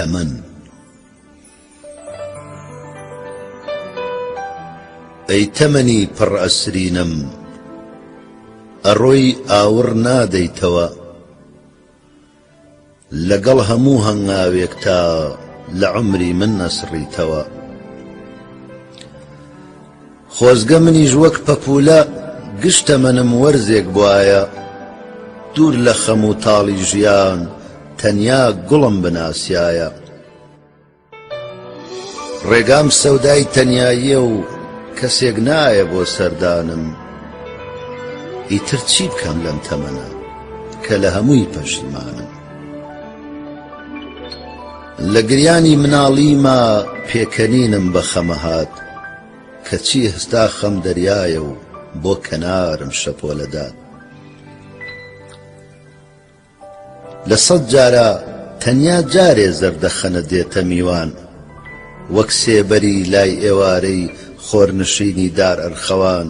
تەمەن. ئەی تەمەنی پڕ ئەسرینم، ئەڕۆی ئاور نادەیتەوە لەگەڵ هەموو هەنگاوێک تا لە عومری من نەسڕیتەوە. خۆزگە منیش وەک پەپولە گشتە منم وەرزێک بوایە، دوور لە خەم و تاڵی ژیان تەنیا گوڵم بناسیایە. ڕێگام سەودای تەنیاییە و کەسێک نایە بۆ سەردانم، ئیتر چی بکەم لەم تەمەنە کە لە هەمووی پەشیمانم. لە گریانی مناڵیما پێکەنینم بە خەمەهات، کەچی هەستا خەم دەریایە و بۆ کەنارم شەپۆلەدات. لە سەد جارە تەنیا جارێ زەردەخەنە دێتە میوان، وەک سێبەری لای ئێوارەی خۆرنشینی دار ئەرخەوان.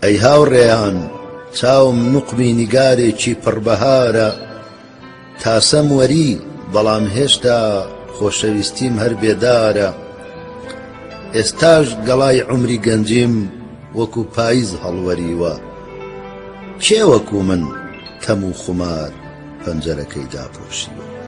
ئەی هاوڕێیان، چاوم نوقمی نیگارێکی پڕبەهارە، تاسەم وەری بەڵام هێشتا خۆشەویستیم هەر بێدارە. ئێستاش گەڵای عومری گەنجیم وەکو پاییز هەڵوەریوە، کێ وەکو من تەم و خومار پەنجەرەکەی داپۆشیوە.